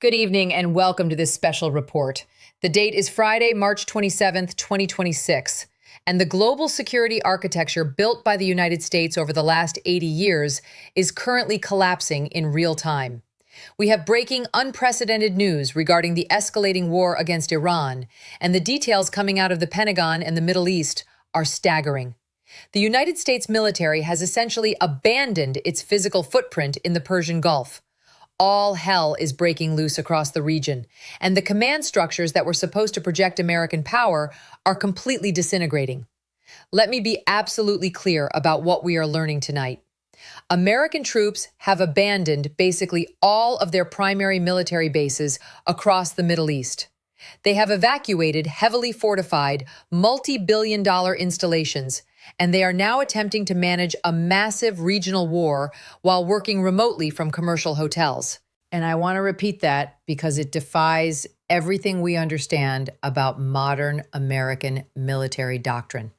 Good evening and welcome to this special report. The date is Friday, March 27th, 2026, and the global security architecture built by the United States over the last 80 years is currently collapsing in real time. We have breaking, unprecedented news regarding the escalating war against Iran, and the details coming out of the Pentagon and the Middle East are staggering. The United States military has essentially abandoned its physical footprint in the Persian Gulf. All hell is breaking loose across the region, and the command structures that were supposed to project American power are completely disintegrating. Let me be absolutely clear about what we are learning tonight. American troops have abandoned basically all of their primary military bases across the Middle East. They have evacuated heavily fortified, multi-billion-dollar installations, and they are now attempting to manage a massive regional war while working remotely from commercial hotels. And I want to repeat that because it defies everything we understand about modern American military doctrine.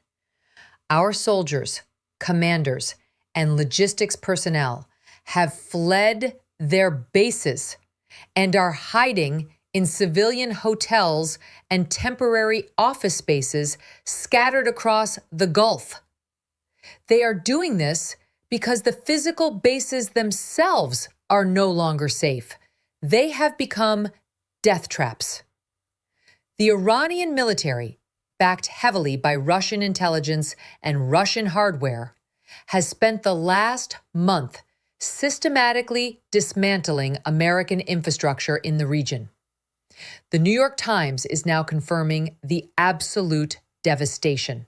Our soldiers, commanders, and logistics personnel have fled their bases and are hiding in civilian hotels and temporary office spaces scattered across the Gulf. They are doing this because the physical bases themselves are no longer safe. They have become death traps. The Iranian military, backed heavily by Russian intelligence and Russian hardware, has spent the last month systematically dismantling American infrastructure in the region. The New York Times is now confirming the absolute devastation.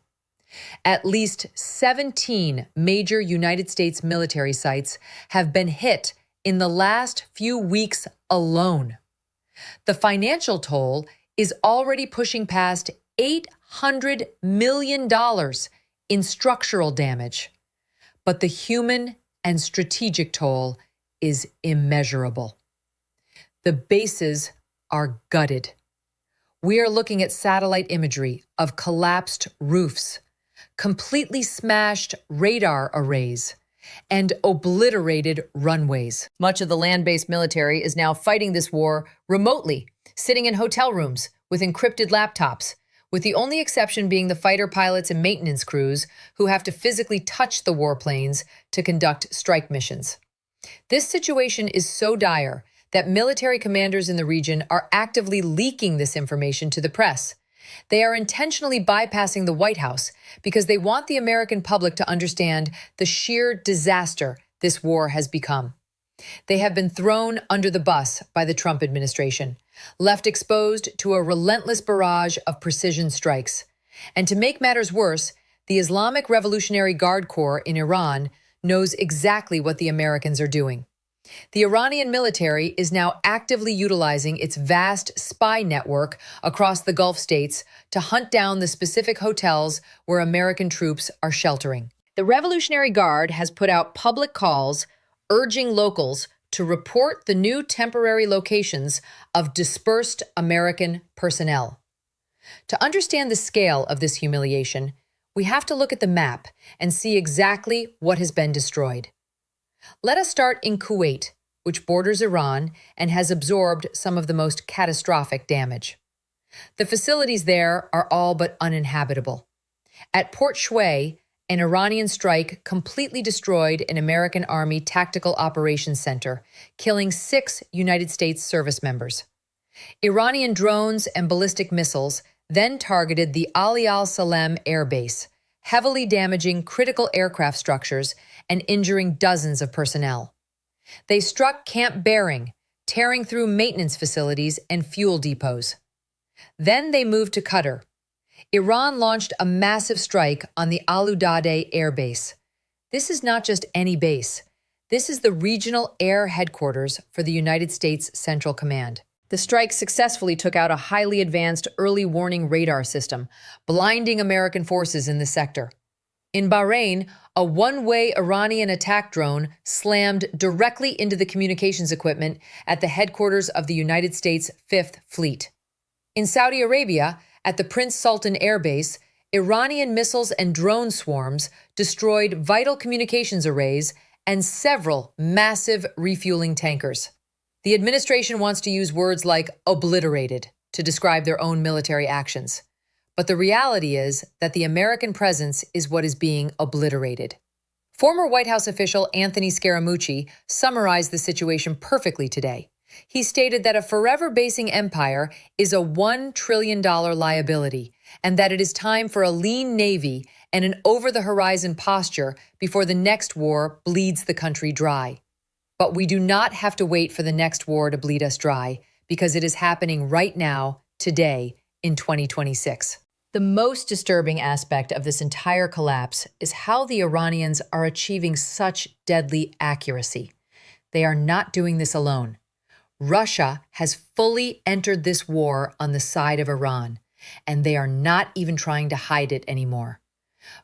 At least 17 major United States military sites have been hit in the last few weeks alone. The financial toll is already pushing past $800 million in structural damage, but the human and strategic toll is immeasurable. The bases are gutted. We are looking at satellite imagery of collapsed roofs, completely smashed radar arrays, and obliterated runways. Much of the land-based military is now fighting this war remotely, sitting in hotel rooms with encrypted laptops, with the only exception being the fighter pilots and maintenance crews who have to physically touch the warplanes to conduct strike missions. This situation is so dire that military commanders in the region are actively leaking this information to the press. They are intentionally bypassing the White House because they want the American public to understand the sheer disaster this war has become. They have been thrown under the bus by the Trump administration, left exposed to a relentless barrage of precision strikes. And to make matters worse, the Islamic Revolutionary Guard Corps in Iran knows exactly what the Americans are doing. The Iranian military is now actively utilizing its vast spy network across the Gulf states to hunt down the specific hotels where American troops are sheltering. The Revolutionary Guard has put out public calls urging locals to report the new temporary locations of dispersed American personnel. To understand the scale of this humiliation, we have to look at the map and see exactly what has been destroyed. Let us start in Kuwait, which borders Iran and has absorbed some of the most catastrophic damage. The facilities there are all but uninhabitable. At Port Shuay, an Iranian strike completely destroyed an American Army Tactical Operations Center, killing 6 United States service members. Iranian drones and ballistic missiles then targeted the Ali al-Salem Air Base, heavily damaging critical aircraft structures and injuring dozens of personnel. They struck Camp Bering, tearing through maintenance facilities and fuel depots. Then they moved to Qatar. Iran launched a massive strike on the Al Udeid Air Base. This is not just any base. This is the regional air headquarters for the United States Central Command. The strike successfully took out a highly advanced early warning radar system, blinding American forces in the sector. In Bahrain, a one-way Iranian attack drone slammed directly into the communications equipment at the headquarters of the United States Fifth Fleet. In Saudi Arabia, at the Prince Sultan Air Base, Iranian missiles and drone swarms destroyed vital communications arrays and several massive refueling tankers. The administration wants to use words like obliterated to describe their own military actions. But the reality is that the American presence is what is being obliterated. Former White House official Anthony Scaramucci summarized the situation perfectly today. He stated that a forever basing empire is a $1 trillion liability, and that it is time for a lean navy and an over-the-horizon posture before the next war bleeds the country dry. But we do not have to wait for the next war to bleed us dry, because it is happening right now, today, in 2026. The most disturbing aspect of this entire collapse is how the Iranians are achieving such deadly accuracy. They are not doing this alone. Russia has fully entered this war on the side of Iran, and they are not even trying to hide it anymore.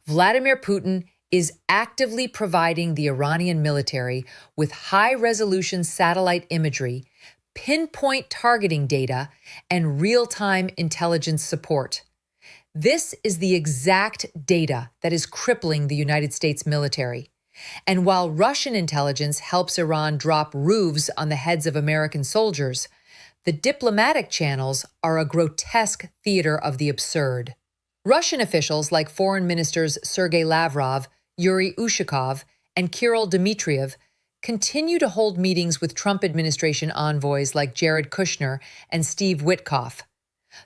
Vladimir Putin is actively providing the Iranian military with high-resolution satellite imagery, pinpoint targeting data, and real-time intelligence support. This is the exact data that is crippling the United States military. And while Russian intelligence helps Iran drop roofs on the heads of American soldiers, the diplomatic channels are a grotesque theater of the absurd. Russian officials like Foreign Ministers Sergei Lavrov, Yuri Ushakov, and Kirill Dmitriev continue to hold meetings with Trump administration envoys like Jared Kushner and Steve Witkoff.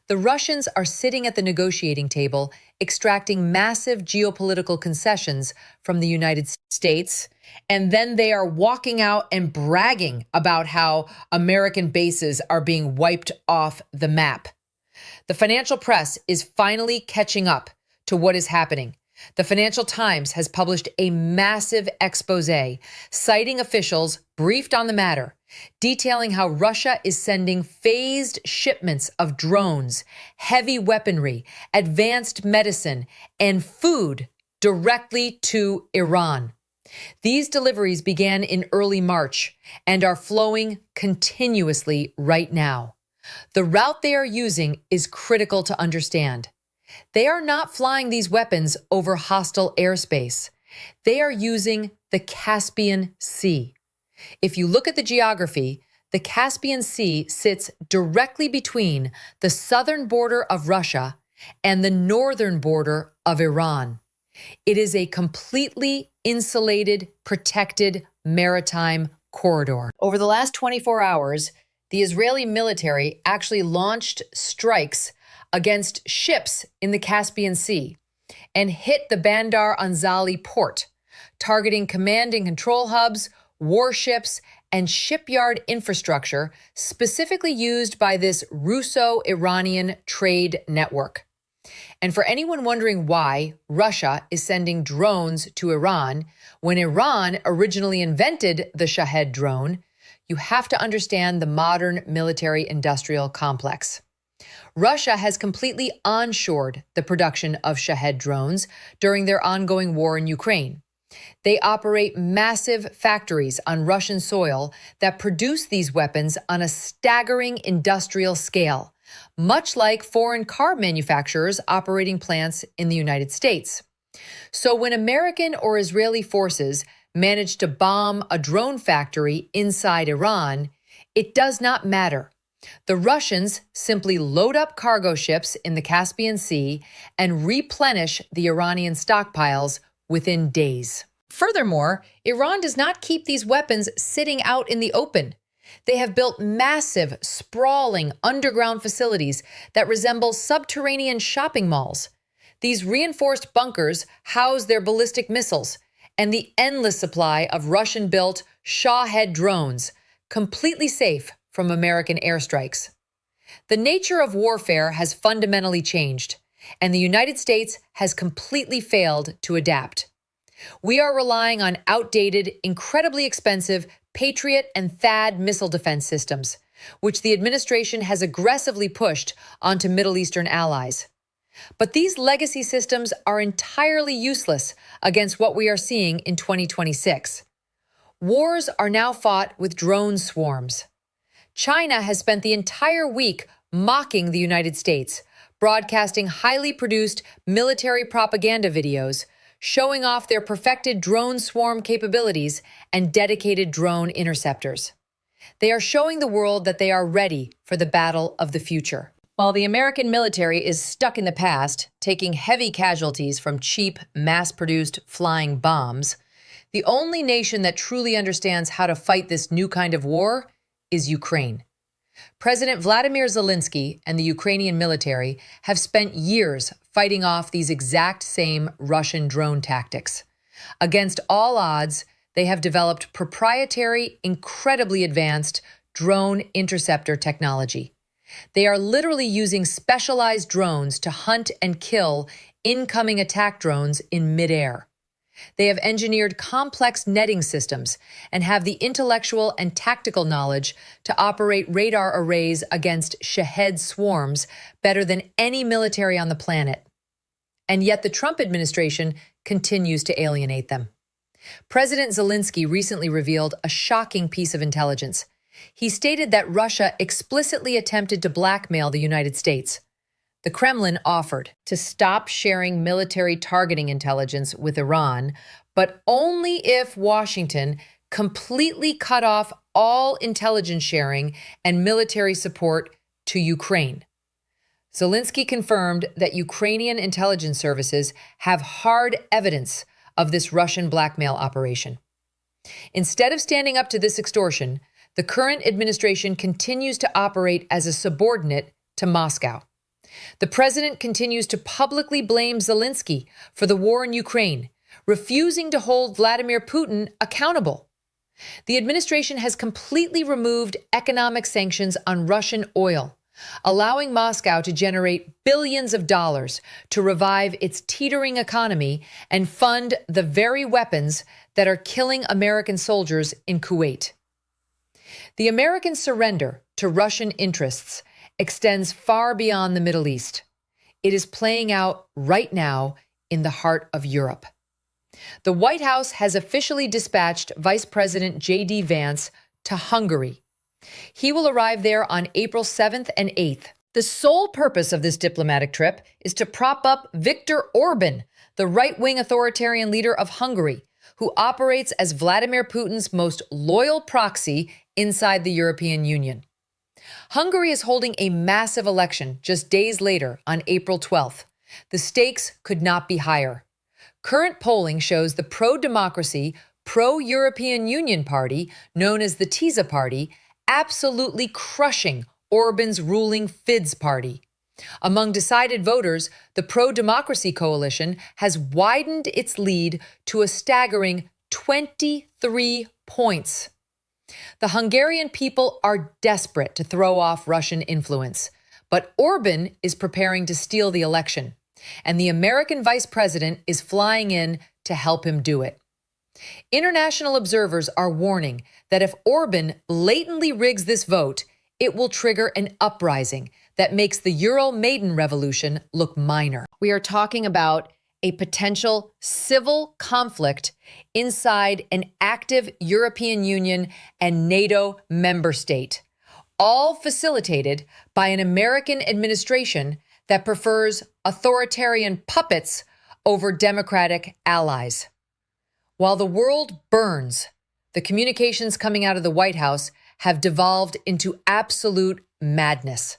The Russians are sitting at the negotiating table, extracting massive geopolitical concessions from the United States, and then they are walking out and bragging about how American bases are being wiped off the map. The financial press is finally catching up to what is happening. The Financial Times has published a massive exposé, citing officials briefed on the matter, detailing how Russia is sending phased shipments of drones, heavy weaponry, advanced medicine, and food directly to Iran. These deliveries began in early March and are flowing continuously right now. The route they are using is critical to understand. They are not flying these weapons over hostile airspace. They are using the Caspian Sea. If you look at the geography, the Caspian Sea sits directly between the southern border of Russia and the northern border of Iran. It is a completely insulated, protected maritime corridor. Over the last 24 hours, the Israeli military actually launched strikes against ships in the Caspian Sea and hit the Bandar Anzali port, targeting command and control hubs, warships, and shipyard infrastructure specifically used by this Russo-Iranian trade network. And for anyone wondering why Russia is sending drones to Iran when Iran originally invented the Shahed drone, you have to understand the modern military-industrial complex. Russia has completely onshored the production of Shahed drones during their ongoing war in Ukraine. They operate massive factories on Russian soil that produce these weapons on a staggering industrial scale, much like foreign car manufacturers operating plants in the United States. So when American or Israeli forces manage to bomb a drone factory inside Iran, it does not matter. The Russians simply load up cargo ships in the Caspian Sea and replenish the Iranian stockpiles within days. Furthermore, Iran does not keep these weapons sitting out in the open. They have built massive, sprawling underground facilities that resemble subterranean shopping malls. These reinforced bunkers house their ballistic missiles and the endless supply of Russian-built Shahed drones, completely safe from American airstrikes. The nature of warfare has fundamentally changed, and the United States has completely failed to adapt. We are relying on outdated, incredibly expensive Patriot and THAAD missile defense systems, which the administration has aggressively pushed onto Middle Eastern allies. But these legacy systems are entirely useless against what we are seeing in 2026. Wars are now fought with drone swarms. China has spent the entire week mocking the United States, broadcasting highly produced military propaganda videos, showing off their perfected drone swarm capabilities and dedicated drone interceptors. They are showing the world that they are ready for the battle of the future. While the American military is stuck in the past, taking heavy casualties from cheap, mass-produced flying bombs, the only nation that truly understands how to fight this new kind of war is Ukraine. President Vladimir Zelensky and the Ukrainian military have spent years fighting off these exact same Russian drone tactics. Against all odds, they have developed proprietary, incredibly advanced drone interceptor technology. They are literally using specialized drones to hunt and kill incoming attack drones in midair. They have engineered complex netting systems and have the intellectual and tactical knowledge to operate radar arrays against Shahed swarms better than any military on the planet. And yet the Trump administration continues to alienate them. President Zelensky recently revealed a shocking piece of intelligence. He stated that Russia explicitly attempted to blackmail the United States. The Kremlin offered to stop sharing military targeting intelligence with Iran, but only if Washington completely cut off all intelligence sharing and military support to Ukraine. Zelensky confirmed that Ukrainian intelligence services have hard evidence of this Russian blackmail operation. Instead of standing up to this extortion, the current administration continues to operate as a subordinate to Moscow. The president continues to publicly blame Zelensky for the war in Ukraine, refusing to hold Vladimir Putin accountable. The administration has completely removed economic sanctions on Russian oil, allowing Moscow to generate billions of dollars to revive its teetering economy and fund the very weapons that are killing American soldiers in Kuwait. The American surrender to Russian interests extends far beyond the Middle East. It is playing out right now in the heart of Europe. The White House has officially dispatched Vice President J.D. Vance to Hungary. He will arrive there on April 7th and 8th. The sole purpose of this diplomatic trip is to prop up Viktor Orban, the right-wing authoritarian leader of Hungary, who operates as Vladimir Putin's most loyal proxy inside the European Union. Hungary is holding a massive election just days later on April 12th. The stakes could not be higher. Current polling shows the pro-democracy, pro-European Union party, known as the TISA party, absolutely crushing Orban's ruling Fidesz party. Among decided voters, the pro-democracy coalition has widened its lead to a staggering 23 points. The Hungarian people are desperate to throw off Russian influence, but Orban is preparing to steal the election, and the American vice president is flying in to help him do it. International observers are warning that if Orban blatantly rigs this vote, it will trigger an uprising that makes the Euromaidan revolution look minor. We are talking about a potential civil conflict inside an active European Union and NATO member state, all facilitated by an American administration that prefers authoritarian puppets over democratic allies. While the world burns, the communications coming out of the White House have devolved into absolute madness.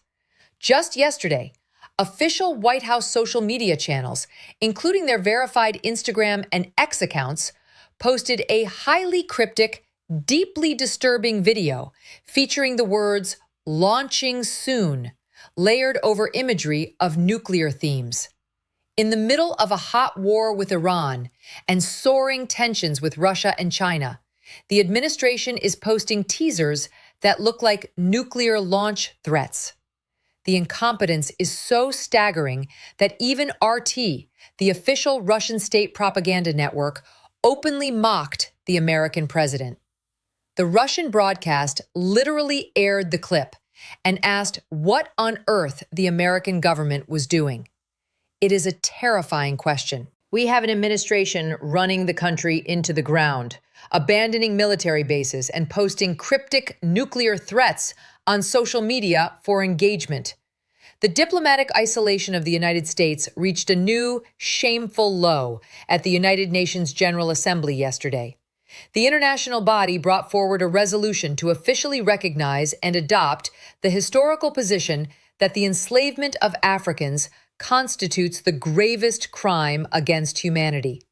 Just yesterday, official White House social media channels, including their verified Instagram and X accounts, posted a highly cryptic, deeply disturbing video featuring the words "launching soon," layered over imagery of nuclear themes. In the middle of a hot war with Iran and soaring tensions with Russia and China, the administration is posting teasers that look like nuclear launch threats. The incompetence is so staggering that even RT, the official Russian state propaganda network, openly mocked the American president. The Russian broadcast literally aired the clip and asked what on earth the American government was doing. It is a terrifying question. We have an administration running the country into the ground, abandoning military bases and posting cryptic nuclear threats on social media for engagement. The diplomatic isolation of the United States reached a new, shameful low at the United Nations General Assembly yesterday. The international body brought forward a resolution to officially recognize and adopt the historical position that the enslavement of Africans constitutes the gravest crime against humanity.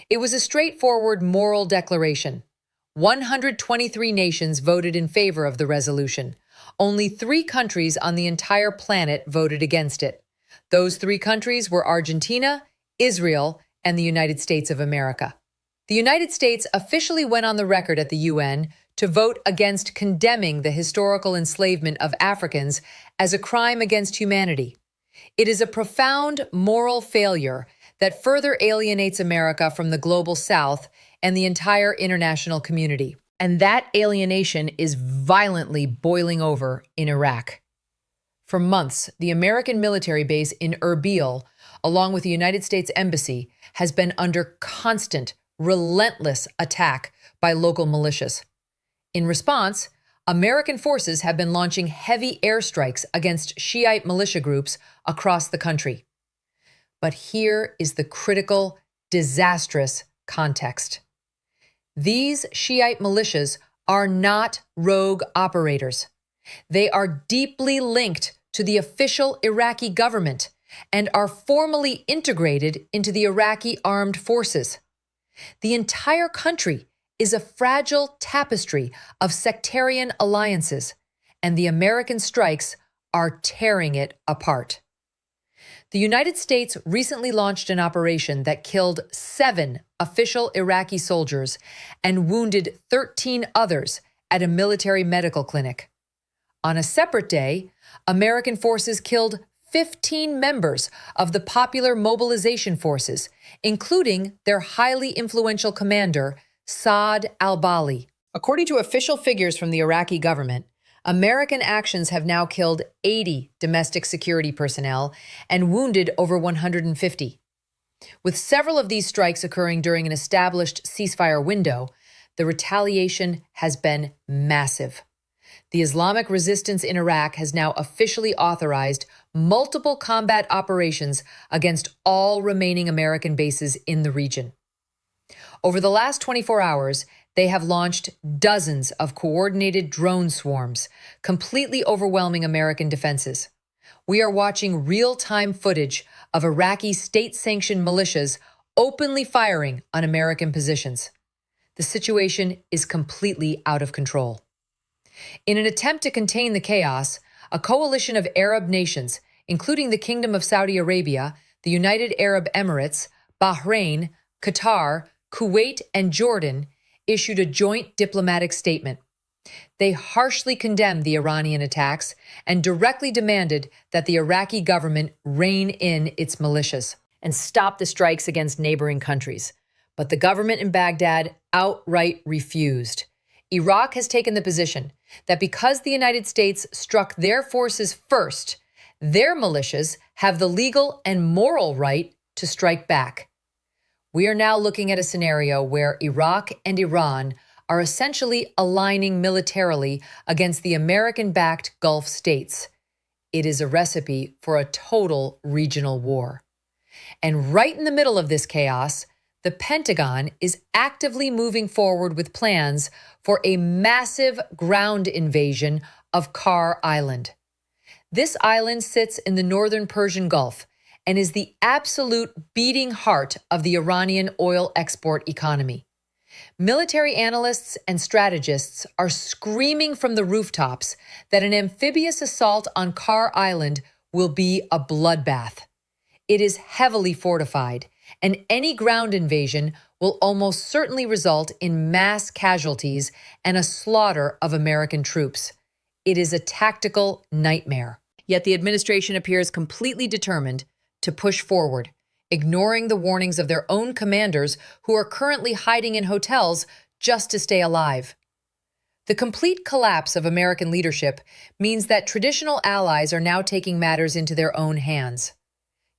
It was a straightforward moral declaration. 123 nations voted in favor of the resolution. Only 3 countries on the entire planet voted against it. Those 3 countries were Argentina, Israel, and the United States of America. The United States officially went on the record at the UN to vote against condemning the historical enslavement of Africans as a crime against humanity. It is a profound moral failure that further alienates America from the global South and the entire international community. And that alienation is violently boiling over in Iraq. For months, the American military base in Erbil, along with the United States Embassy, has been under constant, relentless attack by local militias. In response, American forces have been launching heavy airstrikes against Shiite militia groups across the country. But here is the critical, disastrous context. These Shiite militias are not rogue operators. They are deeply linked to the official Iraqi government and are formally integrated into the Iraqi armed forces. The entire country is a fragile tapestry of sectarian alliances, and the American strikes are tearing it apart. The United States recently launched an operation that killed 7 official Iraqi soldiers and wounded 13 others at a military medical clinic. On a separate day, American forces killed 15 members of the Popular Mobilization Forces, including their highly influential commander, Saad al-Bali. According to official figures from the Iraqi government, American actions have now killed 80 domestic security personnel and wounded over 150. With several of these strikes occurring during an established ceasefire window, the retaliation has been massive. The Islamic resistance in Iraq has now officially authorized multiple combat operations against all remaining American bases in the region. Over the last 24 hours, they have launched dozens of coordinated drone swarms, completely overwhelming American defenses. We are watching real-time footage of Iraqi state-sanctioned militias openly firing on American positions. The situation is completely out of control. In an attempt to contain the chaos, a coalition of Arab nations, including the Kingdom of Saudi Arabia, the United Arab Emirates, Bahrain, Qatar, Kuwait, and Jordan, issued a joint diplomatic statement. They harshly condemned the Iranian attacks and directly demanded that the Iraqi government rein in its militias and stop the strikes against neighboring countries. But the government in Baghdad outright refused. Iraq has taken the position that because the United States struck their forces first, their militias have the legal and moral right to strike back. We are now looking at a scenario where Iraq and Iran are essentially aligning militarily against the American-backed Gulf states. It is a recipe for a total regional war. And right in the middle of this chaos, the Pentagon is actively moving forward with plans for a massive ground invasion of Kar Island. This island sits in the northern Persian Gulf and is the absolute beating heart of the Iranian oil export economy. Military analysts and strategists are screaming from the rooftops that an amphibious assault on Kar Island will be a bloodbath. It is heavily fortified, and any ground invasion will almost certainly result in mass casualties and a slaughter of American troops. It is a tactical nightmare. Yet the administration appears completely determined to push forward, ignoring the warnings of their own commanders who are currently hiding in hotels just to stay alive. The complete collapse of American leadership means that traditional allies are now taking matters into their own hands.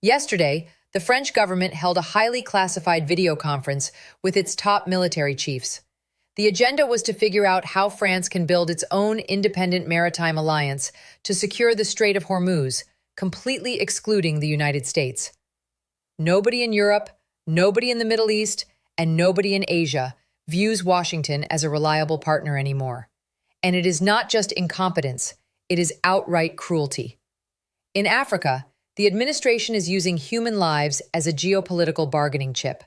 Yesterday, the French government held a highly classified video conference with its top military chiefs. The agenda was to figure out how France can build its own independent maritime alliance to secure the Strait of Hormuz, completely excluding the United States. Nobody in Europe, nobody in the Middle East, and nobody in Asia views Washington as a reliable partner anymore. And it is not just incompetence, it is outright cruelty. In Africa, the administration is using human lives as a geopolitical bargaining chip.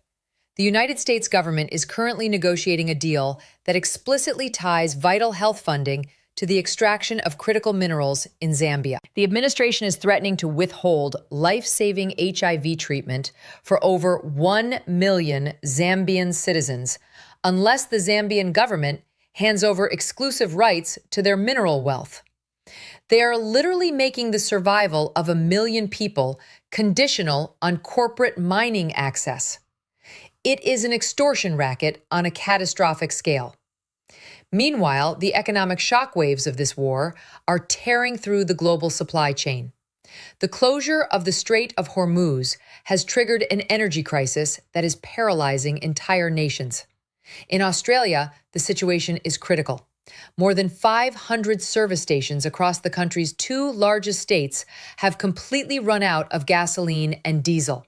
The United States government is currently negotiating a deal that explicitly ties vital health funding to the extraction of critical minerals in Zambia. The administration is threatening to withhold life-saving HIV treatment for over 1 million Zambian citizens unless the Zambian government hands over exclusive rights to their mineral wealth. They are literally making the survival of 1 million people conditional on corporate mining access. It is an extortion racket on a catastrophic scale. Meanwhile, the economic shockwaves of this war are tearing through the global supply chain. The closure of the Strait of Hormuz has triggered an energy crisis that is paralyzing entire nations. In Australia, the situation is critical. More than 500 service stations across the country's 2 largest states have completely run out of gasoline and diesel.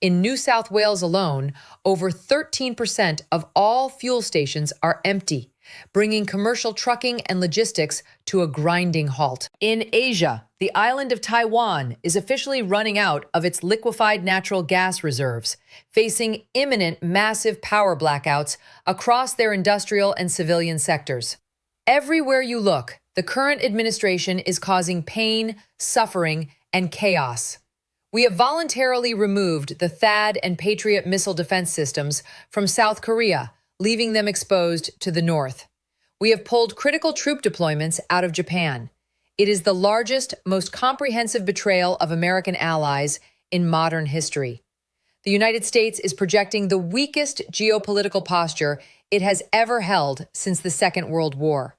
In New South Wales alone, over 13% of all fuel stations are empty, bringing commercial trucking and logistics to a grinding halt. In Asia, the island of Taiwan is officially running out of its liquefied natural gas reserves, facing imminent massive power blackouts across their industrial and civilian sectors. Everywhere you look, the current administration is causing pain, suffering, and chaos. We have voluntarily removed the THAAD and Patriot missile defense systems from South Korea, leaving them exposed to the north. We have pulled critical troop deployments out of Japan. It is the largest, most comprehensive betrayal of American allies in modern history. The United States is projecting the weakest geopolitical posture it has ever held since the Second World War.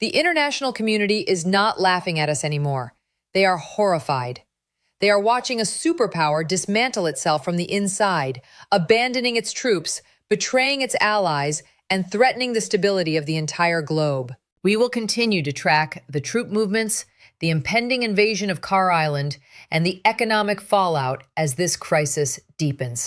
The international community is not laughing at us anymore. They are horrified. They are watching a superpower dismantle itself from the inside, abandoning its troops, betraying its allies, and threatening the stability of the entire globe. We will continue to track the troop movements, the impending invasion of Carr Island, and the economic fallout as this crisis deepens.